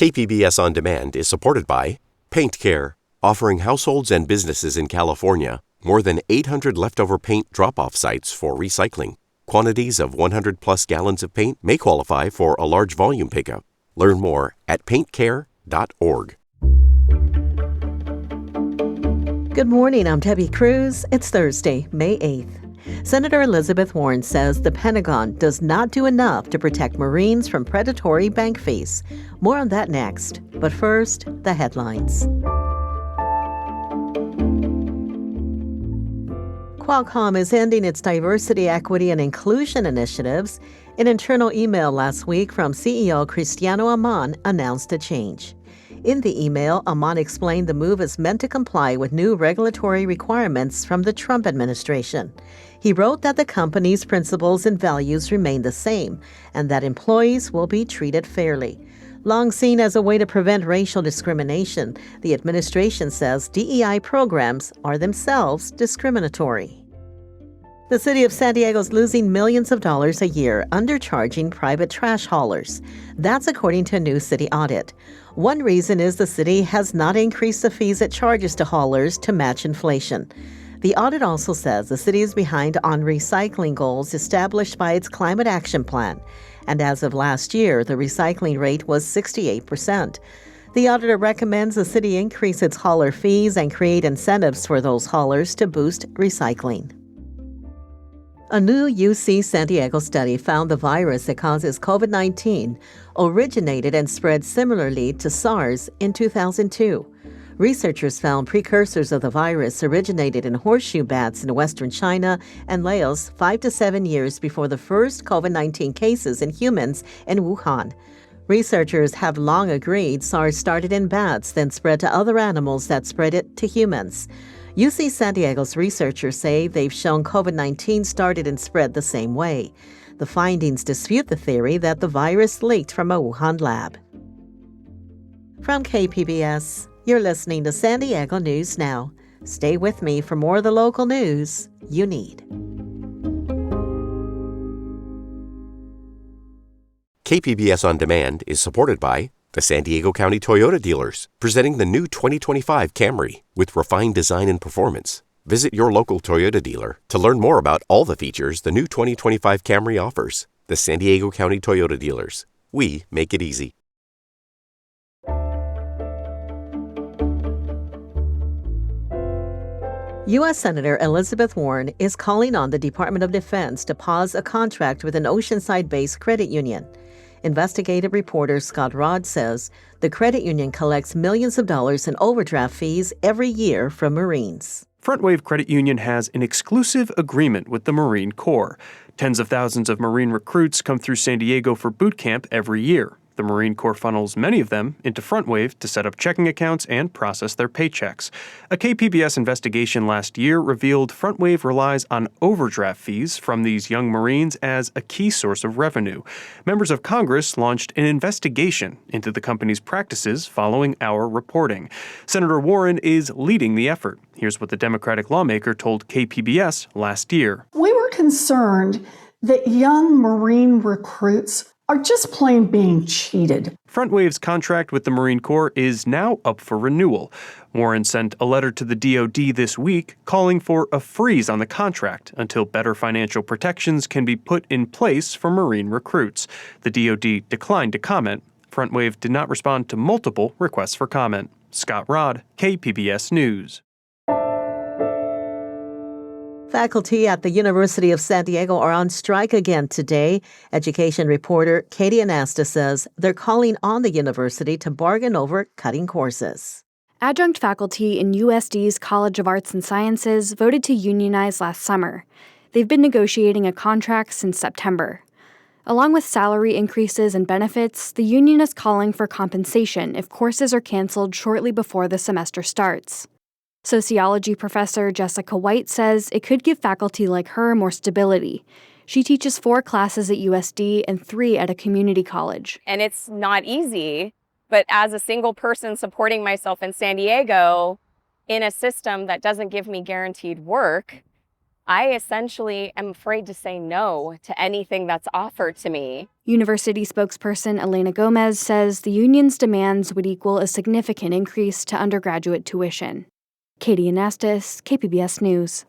KPBS On Demand is supported by Paint Care, offering households and businesses in California more than 800 leftover paint drop-off sites for recycling. Quantities of 100-plus gallons of paint may qualify for a large volume pickup. Learn more at paintcare.org. Good morning, I'm Debbie Cruz. It's Thursday, May 8th. Senator Elizabeth Warren says the Pentagon does not do enough to protect Marines from predatory bank fees. More on that next. But first, the headlines. Qualcomm is ending its diversity, equity, and inclusion initiatives. An internal email last week from CEO Cristiano Amon announced a change. In the email, Amon explained the move is meant to comply with new regulatory requirements from the Trump administration. He wrote that the company's principles and values remain the same and that employees will be treated fairly. Long seen as a way to prevent racial discrimination, the administration says DEI programs are themselves discriminatory. The city of San Diego is losing millions of dollars a year undercharging private trash haulers. That's according to a new city audit. One reason is the city has not increased the fees it charges to haulers to match inflation. The audit also says the city is behind on recycling goals established by its Climate Action Plan. And as of last year, the recycling rate was 68%. The auditor recommends the city increase its hauler fees and create incentives for those haulers to boost recycling. A new UC San Diego study found the virus that causes COVID-19 originated and spread similarly to SARS in 2002. Researchers found precursors of the virus originated in horseshoe bats in western China and Laos 5 to 7 years before the first COVID-19 cases in humans in Wuhan. Researchers have long agreed SARS started in bats, then spread to other animals that spread it to humans. UC San Diego's researchers say they've shown COVID-19 started and spread the same way. The findings dispute the theory that the virus leaked from a Wuhan lab. From KPBS, you're listening to San Diego News Now. Stay with me for more of the local news you need. KPBS On Demand is supported by the San Diego County Toyota dealers, presenting the new 2025 Camry with refined design and performance. Visit your local Toyota dealer to learn more about all the features the new 2025 Camry offers. The San Diego County Toyota dealers. We make it easy. U.S. Senator Elizabeth Warren is calling on the Department of Defense to pause a contract with an Oceanside-based credit union. Investigative reporter Scott Rodd says the credit union collects millions of dollars in overdraft fees every year from Marines. Frontwave Credit Union has an exclusive agreement with the Marine Corps. Tens of thousands of Marine recruits come through San Diego for boot camp every year. The Marine Corps funnels many of them into Frontwave to set up checking accounts and process their paychecks. A KPBS investigation last year revealed Frontwave relies on overdraft fees from these young Marines as a key source of revenue. Members of Congress launched an investigation into the company's practices following our reporting. Senator Warren is leading the effort. Here's what the Democratic lawmaker told KPBS last year. We were concerned that young Marine recruits are just plain being cheated. Frontwave's contract with the Marine Corps is now up for renewal. Warren sent a letter to the DoD this week calling for a freeze on the contract until better financial protections can be put in place for Marine recruits. The DoD declined to comment. Frontwave did not respond to multiple requests for comment. Scott Rodd, KPBS News. Faculty at the University of San Diego are on strike again today. Education reporter Katie Anasta says they're calling on the university to bargain over cutting courses. Adjunct faculty in USD's College of Arts and Sciences voted to unionize last summer. They've been negotiating a contract since September. Along with salary increases and benefits, the union is calling for compensation if courses are canceled shortly before the semester starts. Sociology professor Jessica White says it could give faculty like her more stability. She teaches 4 classes at USD and 3 at a community college. And it's not easy, but as a single person supporting myself in San Diego in a system that doesn't give me guaranteed work, I essentially am afraid to say no to anything that's offered to me. University spokesperson Elena Gomez says the union's demands would equal a significant increase to undergraduate tuition. Katie Anastas, KPBS News.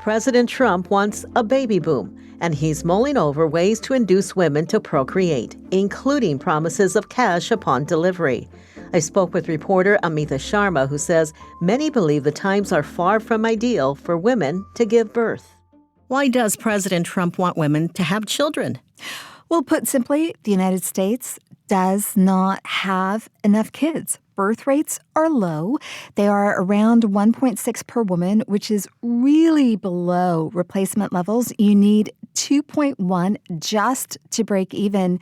President Trump wants a baby boom, and he's mulling over ways to induce women to procreate, including promises of cash upon delivery. I spoke with reporter Amita Sharma, who says many believe the times are far from ideal for women to give birth. Why does President Trump want women to have children? Well, put simply, the United States does not have enough kids. Birth rates are low. They are around 1.6 per woman, which is really below replacement levels. You need 2.1 just to break even.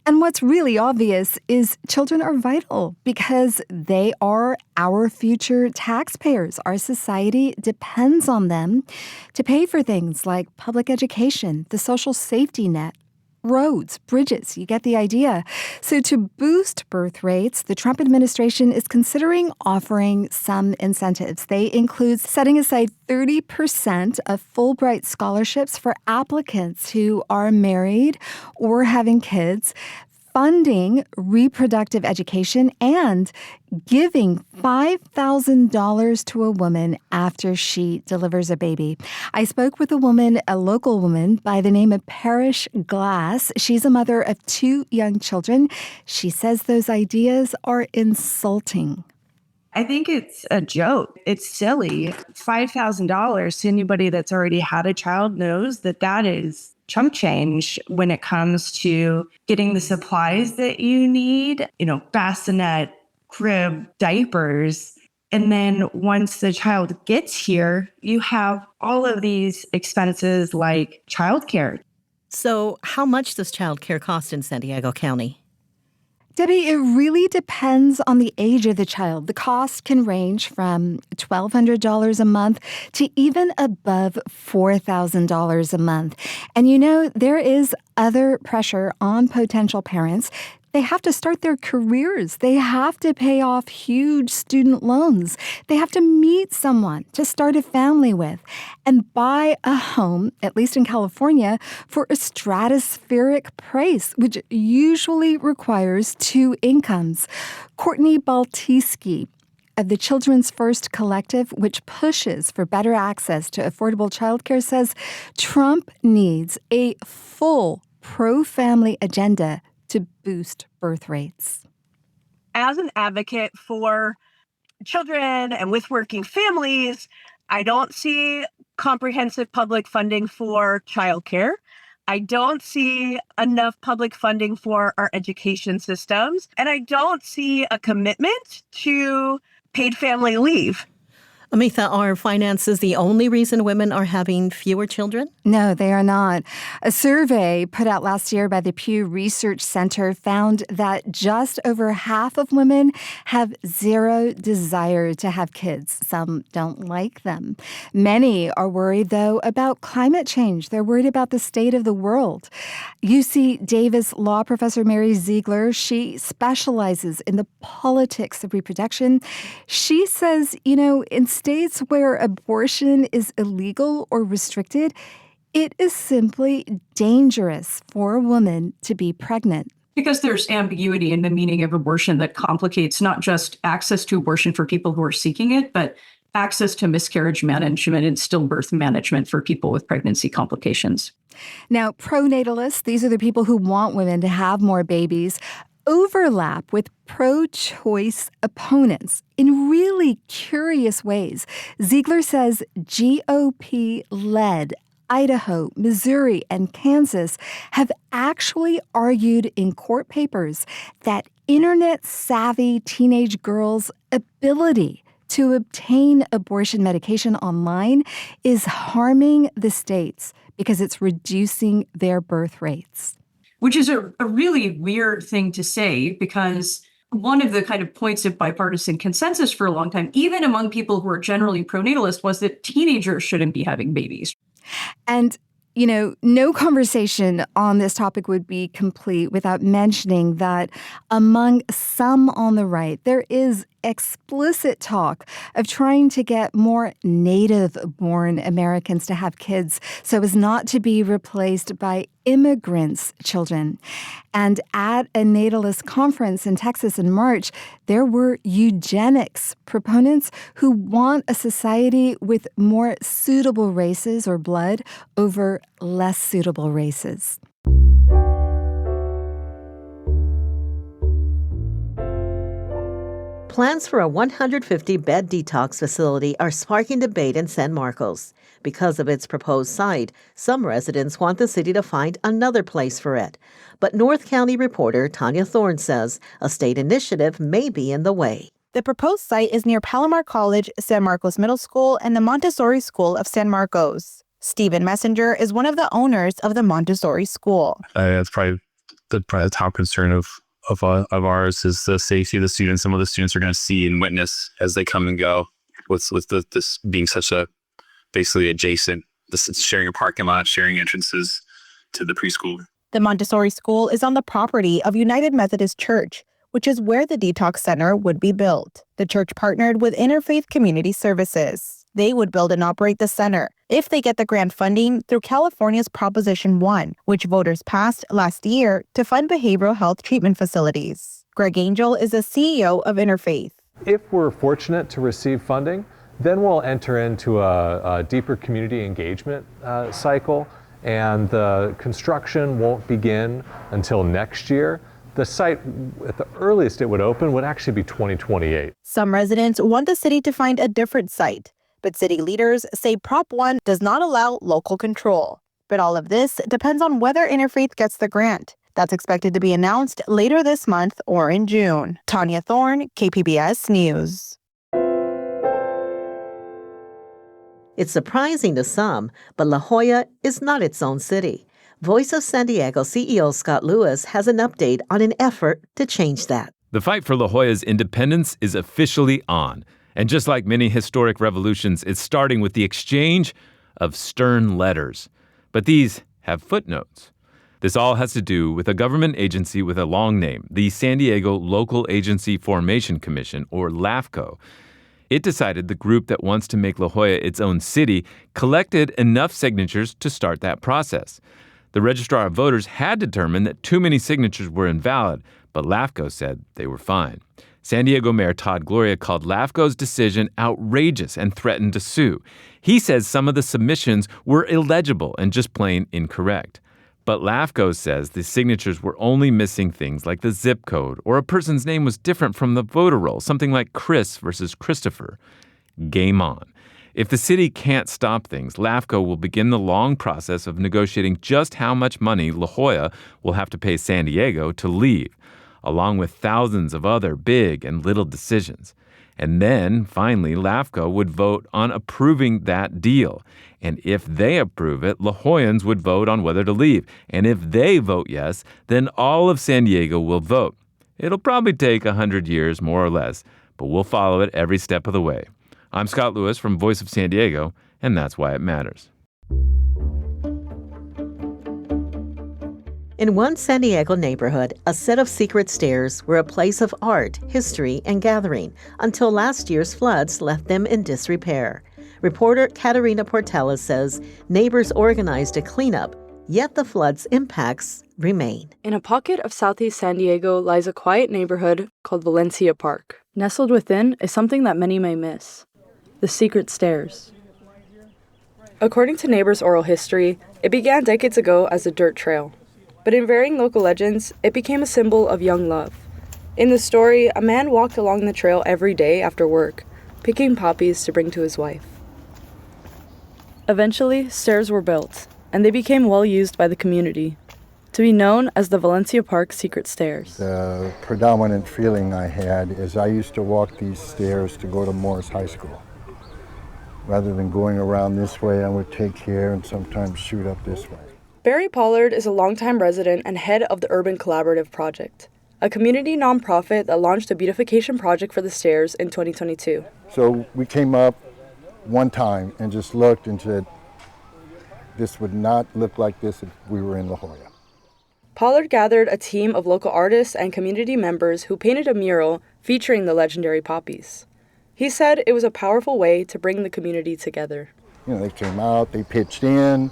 And what's really obvious is children are vital because they are our future taxpayers. Our society depends on them to pay for things like public education, the social safety net, roads, bridges, you get the idea. So to boost birth rates, the Trump administration is considering offering some incentives. They include setting aside 30% of Fulbright scholarships for applicants who are married or having kids, funding reproductive education, and giving $5,000 to a woman after she delivers a baby. I spoke with a local woman by the name of Parrish Glass. She's a mother of 2 young children. She says those ideas are insulting. I think it's a joke. It's silly. $5,000 to anybody that's already had a child knows that is chump change when it comes to getting the supplies that you need, bassinet, crib, diapers. And then once the child gets here, you have all of these expenses like childcare. So how much does childcare cost in San Diego County? Debbie, it really depends on the age of the child. The cost can range from $1,200 a month to even above $4,000 a month. And there is other pressure on potential parents. They have to start their careers. They have to pay off huge student loans. They have to meet someone to start a family with and buy a home, at least in California, for a stratospheric price, which usually requires 2 incomes. Courtney Baltiski of the Children's First Collective, which pushes for better access to affordable childcare, says Trump needs a full pro-family agenda to boost birth rates. As an advocate for children and with working families, I don't see comprehensive public funding for childcare. I don't see enough public funding for our education systems. And I don't see a commitment to paid family leave. Amita, are finances the only reason women are having fewer children? No, they are not. A survey put out last year by the Pew Research Center found that just over half of women have zero desire to have kids. Some don't like them. Many are worried, though, about climate change. They're worried about the state of the world. UC Davis law professor Mary Ziegler, she specializes in the politics of reproduction. She says, in states where abortion is illegal or restricted, it is simply dangerous for a woman to be pregnant. Because there's ambiguity in the meaning of abortion that complicates not just access to abortion for people who are seeking it, but access to miscarriage management and stillbirth management for people with pregnancy complications. Now, pronatalists, these are the people who want women to have more babies, overlap with pro-choice opponents in really curious ways. Ziegler says GOP-led Idaho, Missouri, and Kansas have actually argued in court papers that internet-savvy teenage girls' ability to obtain abortion medication online is harming the states because it's reducing their birth rates. Which is a really weird thing to say, because one of the kind of points of bipartisan consensus for a long time, even among people who are generally pronatalist, was that teenagers shouldn't be having babies. And No conversation on this topic would be complete without mentioning that among some on the right, there is explicit talk of trying to get more native-born Americans to have kids so as not to be replaced by immigrants' children. And at a natalist conference in Texas in March, there were eugenics proponents who want a society with more suitable races or blood over less suitable races. Plans for a 150-bed detox facility are sparking debate in San Marcos. Because of its proposed site, some residents want the city to find another place for it. But North County reporter Tanya Thorne says a state initiative may be in the way. The proposed site is near Palomar College, San Marcos Middle School, and the Montessori School of San Marcos. Stephen Messenger is one of the owners of the Montessori School. That's probably the top concern of ours is the safety of the students and what the students are going to see and witness as they come and go with this being such a basically adjacent, this sharing a parking lot, sharing entrances to the preschool. The Montessori School is on the property of United Methodist Church, which is where the detox center would be built. The church partnered with Interfaith Community Services. They would build and operate the center if they get the grant funding through California's Proposition 1, which voters passed last year to fund behavioral health treatment facilities. Greg Angel is the CEO of Interfaith. If we're fortunate to receive funding, then we'll enter into a deeper community engagement cycle, and the construction won't begin until next year. The site, at the earliest it would open, would actually be 2028. Some residents want the city to find a different site, but city leaders say Prop 1 does not allow local control. But all of this depends on whether Interfaith gets the grant. That's expected to be announced later this month or in June. Tanya Thorne, KPBS News. It's surprising to some, but La Jolla is not its own city. Voice of San Diego CEO Scott Lewis has an update on an effort to change that. The fight for La Jolla's independence is officially on. And just like many historic revolutions, it's starting with the exchange of stern letters. But these have footnotes. This all has to do with a government agency with a long name, the San Diego Local Agency Formation Commission, or LAFCO. It decided the group that wants to make La Jolla its own city collected enough signatures to start that process. The Registrar of Voters had determined that too many signatures were invalid, but LAFCO said they were fine. San Diego Mayor Todd Gloria called LAFCO's decision outrageous and threatened to sue. He says some of the submissions were illegible and just plain incorrect. But LAFCO says the signatures were only missing things like the zip code or a person's name was different from the voter roll, something like Chris versus Christopher. Game on. If the city can't stop things, LAFCO will begin the long process of negotiating just how much money La Jolla will have to pay San Diego to leave, along with thousands of other big and little decisions. And then, finally, LAFCO would vote on approving that deal. And if they approve it, La Jollans would vote on whether to leave. And if they vote yes, then all of San Diego will vote. It'll probably take 100 years, more or less, but we'll follow it every step of the way. I'm Scott Lewis from Voice of San Diego, and that's why it matters. In one San Diego neighborhood, a set of secret stairs were a place of art, history, and gathering until last year's floods left them in disrepair. Reporter Katerina Portela says neighbors organized a cleanup, yet the flood's impacts remain. In a pocket of southeast San Diego lies a quiet neighborhood called Valencia Park. Nestled within is something that many may miss: the secret stairs. According to neighbors' oral history, it began decades ago as a dirt trail. But in varying local legends, it became a symbol of young love. In the story, a man walked along the trail every day after work, picking poppies to bring to his wife. Eventually, stairs were built, and they became well used by the community, to be known as the Valencia Park Secret Stairs. The predominant feeling I had is I used to walk these stairs to go to Morris High School. Rather than going around this way, I would take here and sometimes shoot up this way. Barry Pollard is a longtime resident and head of the Urban Collaborative Project, a community nonprofit that launched a beautification project for the stairs in 2022. So we came up one time and just looked and said, This would not look like this if we were in La Jolla. Pollard gathered a team of local artists and community members who painted a mural featuring the legendary poppies. He said it was a powerful way to bring the community together. They came out, they pitched in,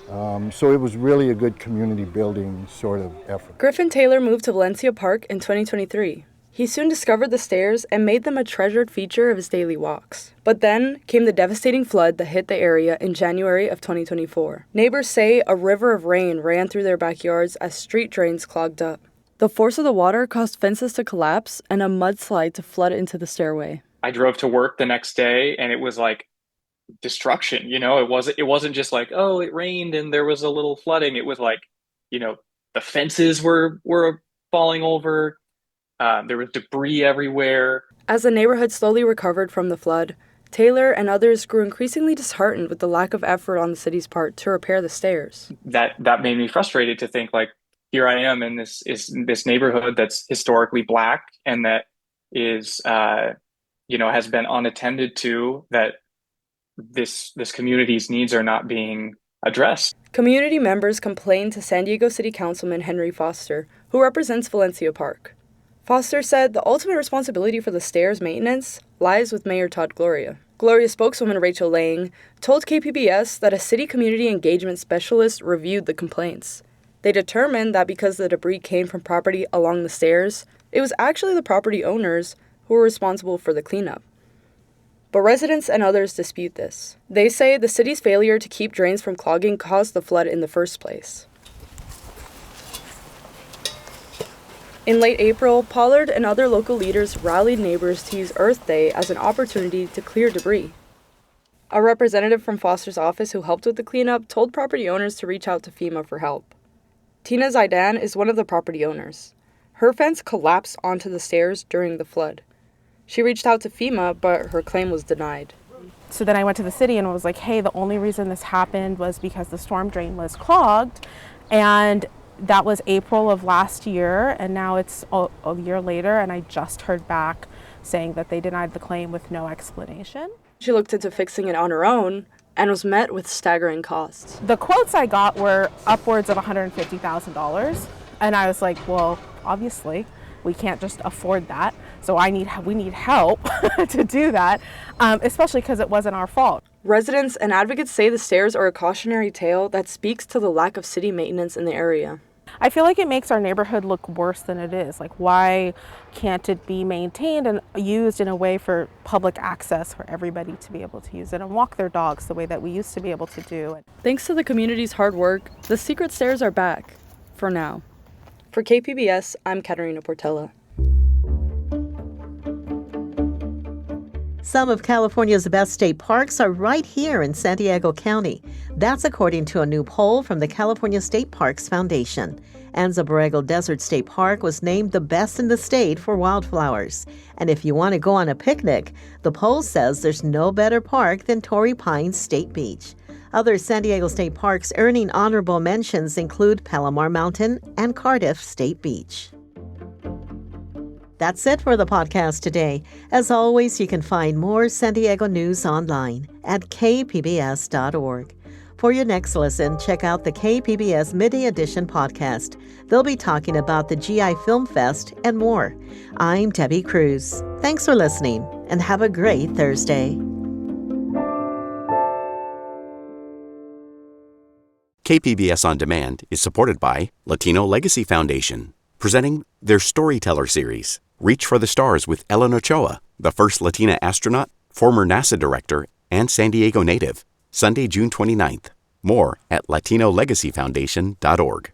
so it was really a good community building sort of effort. Griffin Taylor moved to Valencia Park in 2023. He soon discovered the stairs and made them a treasured feature of his daily walks. But then came the devastating flood that hit the area in January of 2024. Neighbors say a river of rain ran through their backyards as street drains clogged up. The force of the water caused fences to collapse and a mudslide to flood into the stairway. I drove to work the next day and it was like destruction. It wasn't just like, oh, it rained and there was a little flooding. It was like, the fences were falling over. There was debris everywhere. As the neighborhood slowly recovered from the flood, Taylor and others grew increasingly disheartened with the lack of effort on the city's part to repair the stairs. That made me frustrated to think, like, here I am in this neighborhood that's historically Black and that is, has been unattended to, that this community's needs are not being addressed. Community members complained to San Diego City Councilman Henry Foster, who represents Valencia Park. Foster said the ultimate responsibility for the stairs maintenance lies with Mayor Todd Gloria. Gloria spokeswoman Rachel Lang told KPBS that a city community engagement specialist reviewed the complaints. They determined that because the debris came from property along the stairs, it was actually the property owners who were responsible for the cleanup. But residents and others dispute this. They say the city's failure to keep drains from clogging caused the flood in the first place. In late April, Pollard and other local leaders rallied neighbors to use Earth Day as an opportunity to clear debris. A representative from Foster's office who helped with the cleanup told property owners to reach out to FEMA for help. Tina Zaidan is one of the property owners. Her fence collapsed onto the stairs during the flood. She reached out to FEMA, but her claim was denied. So then I went to the city and was like, hey, the only reason this happened was because the storm drain was clogged, and that was April of last year, and now it's a year later, and I just heard back saying that they denied the claim with no explanation. She looked into fixing it on her own and was met with staggering costs. The quotes I got were upwards of $150,000, and I was like, well, obviously, we can't just afford that, so we need help to do that, especially because it wasn't our fault. Residents and advocates say the stairs are a cautionary tale that speaks to the lack of city maintenance in the area. I feel like it makes our neighborhood look worse than it is. Like, why can't it be maintained and used in a way for public access for everybody to be able to use it and walk their dogs the way that we used to be able to do? Thanks to the community's hard work, the secret stairs are back, for now. For KPBS, I'm Katerina Portela. Some of California's best state parks are right here in San Diego County. That's according to a new poll from the California State Parks Foundation. Anza Borrego Desert State Park was named the best in the state for wildflowers. And if you want to go on a picnic, the poll says there's no better park than Torrey Pines State Beach. Other San Diego State parks earning honorable mentions include Palomar Mountain and Cardiff State Beach. That's it for the podcast today. As always, you can find more San Diego news online at kpbs.org. For your next listen, check out the KPBS Midday Edition podcast. They'll be talking about the GI Film Fest and more. I'm Debbie Cruz. Thanks for listening, and have a great Thursday. KPBS On Demand is supported by Latino Legacy Foundation, presenting their Storyteller series, Reach for the Stars with Ellen Ochoa, the first Latina astronaut, former NASA director, and San Diego native, Sunday, June 29th. More at latinolegacyfoundation.org.